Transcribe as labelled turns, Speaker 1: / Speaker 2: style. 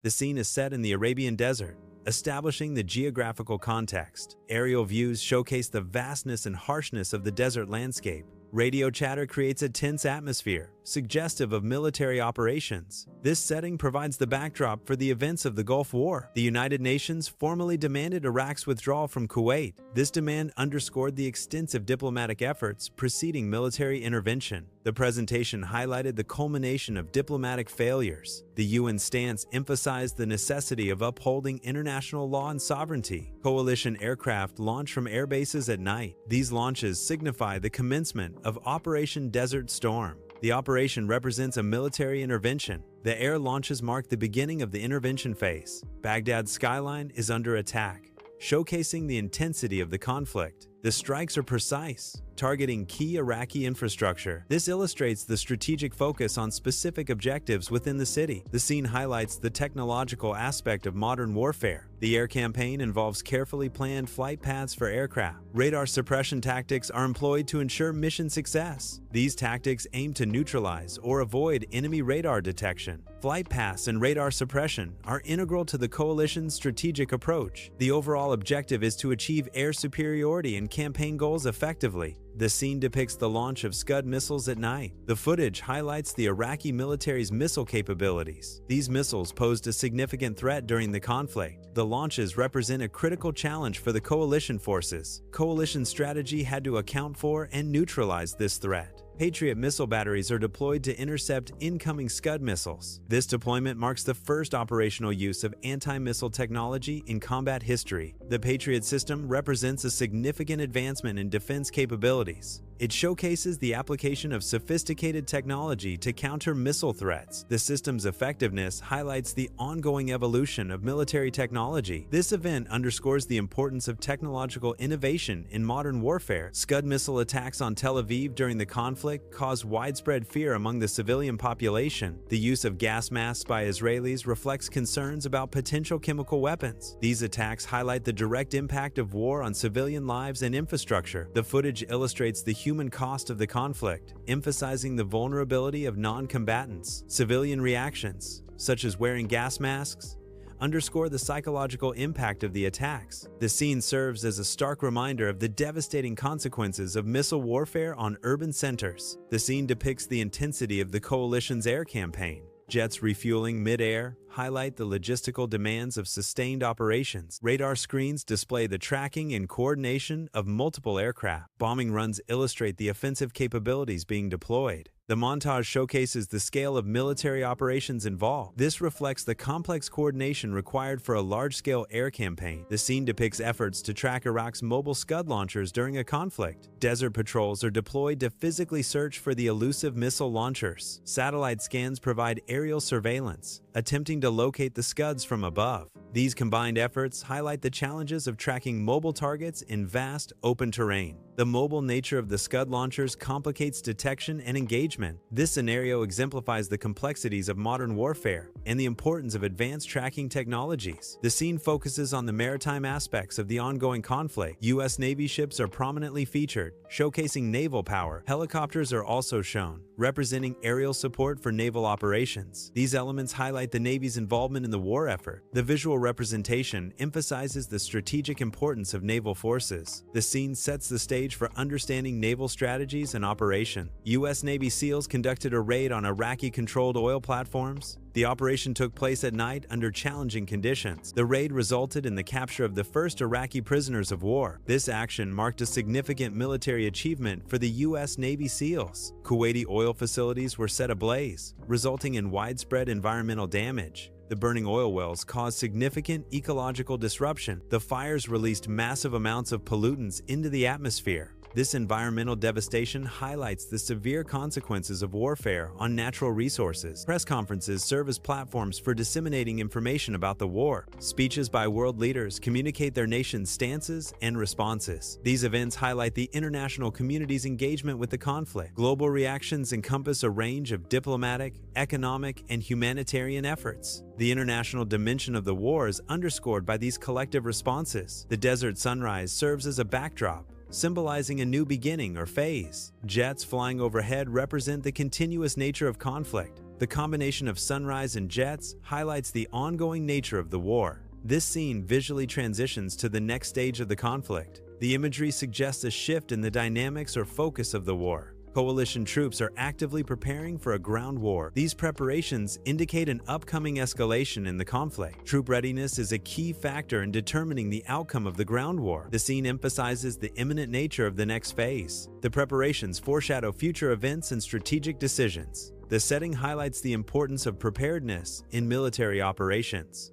Speaker 1: The scene is set in the Arabian Desert, establishing the geographical context. Aerial views showcase the vastness and harshness of the desert landscape. Radio chatter creates a tense atmosphere, suggestive of military operations. This setting provides the backdrop for the events of the Gulf War. The United Nations formally demanded Iraq's withdrawal from Kuwait. This demand underscored the extensive diplomatic efforts preceding military intervention. The presentation highlighted the culmination of diplomatic failures. The UN stance emphasized the necessity of upholding international law and sovereignty. Coalition aircraft launch from air bases at night. These launches signify the commencement of Operation Desert Storm. The operation represents a military intervention. The air launches mark the beginning of the intervention phase. Baghdad's skyline is under attack, showcasing the intensity of the conflict. The strikes are precise, targeting key Iraqi infrastructure. This illustrates the strategic focus on specific objectives within the city. The scene highlights the technological aspect of modern warfare. The air campaign involves carefully planned flight paths for aircraft. Radar suppression tactics are employed to ensure mission success. These tactics aim to neutralize or avoid enemy radar detection. Flight paths and radar suppression are integral to the coalition's strategic approach. The overall objective is to achieve air superiority and campaign goals effectively. The scene depicts the launch of Scud missiles at night. The footage highlights the Iraqi military's missile capabilities. These missiles posed a significant threat during the conflict. The launches represent a critical challenge for the coalition forces. Coalition strategy had to account for and neutralize this threat. Patriot missile batteries are deployed to intercept incoming Scud missiles. This deployment marks the first operational use of anti-missile technology in combat history. The Patriot system represents a significant advancement in defense capabilities. It showcases the application of sophisticated technology to counter missile threats. The system's effectiveness highlights the ongoing evolution of military technology. This event underscores the importance of technological innovation in modern warfare. Scud missile attacks on Tel Aviv during the conflict caused widespread fear among the civilian population. The use of gas masks by Israelis reflects concerns about potential chemical weapons. These attacks highlight the direct impact of war on civilian lives and infrastructure. The footage illustrates the human cost of the conflict, emphasizing the vulnerability of non-combatants. Civilian reactions, such as wearing gas masks, underscore the psychological impact of the attacks. The scene serves as a stark reminder of the devastating consequences of missile warfare on urban centers. The scene depicts the intensity of the coalition's air campaign. Jets refueling mid-air highlight the logistical demands of sustained operations. Radar screens display the tracking and coordination of multiple aircraft. Bombing runs illustrate the offensive capabilities being deployed. The montage showcases the scale of military operations involved. This reflects the complex coordination required for a large-scale air campaign. The scene depicts efforts to track Iraq's mobile Scud launchers during a conflict. Desert patrols are deployed to physically search for the elusive missile launchers. Satellite scans provide aerial surveillance, attempting to locate the Scuds from above. These combined efforts highlight the challenges of tracking mobile targets in vast, open terrain. The mobile nature of the Scud launchers complicates detection and engagement. This scenario exemplifies the complexities of modern warfare and the importance of advanced tracking technologies. The scene focuses on the maritime aspects of the ongoing conflict. U.S. Navy ships are prominently featured, showcasing naval power. Helicopters are also shown, representing aerial support for naval operations. These elements highlight the Navy's involvement in the war effort. The visual representation emphasizes the strategic importance of naval forces. The scene sets the stage for understanding naval strategies and operation. U.S. Navy SEALs conducted a raid on Iraqi-controlled oil platforms. The operation took place at night under challenging conditions. The raid resulted in the capture of the first Iraqi prisoners of war. This action marked a significant military achievement for the U.S. Navy SEALs. Kuwaiti oil facilities were set ablaze, resulting in widespread environmental damage. The burning oil wells caused significant ecological disruption. The fires released massive amounts of pollutants into the atmosphere. This environmental devastation highlights the severe consequences of warfare on natural resources. Press conferences serve as platforms for disseminating information about the war. Speeches by world leaders communicate their nation's stances and responses. These events highlight the international community's engagement with the conflict. Global reactions encompass a range of diplomatic, economic, and humanitarian efforts. The international dimension of the war is underscored by these collective responses. The desert sunrise serves as a backdrop, symbolizing a new beginning or phase. Jets flying overhead represent the continuous nature of conflict, The combination of sunrise and jets highlights the ongoing nature of the war. This scene visually transitions to the next stage of the conflict. The imagery suggests a shift in the dynamics or focus of the war. Coalition troops are actively preparing for a ground war. These preparations indicate an upcoming escalation in the conflict. Troop readiness is a key factor in determining the outcome of the ground war. The scene emphasizes the imminent nature of the next phase. The preparations foreshadow future events and strategic decisions. The setting highlights the importance of preparedness in military operations.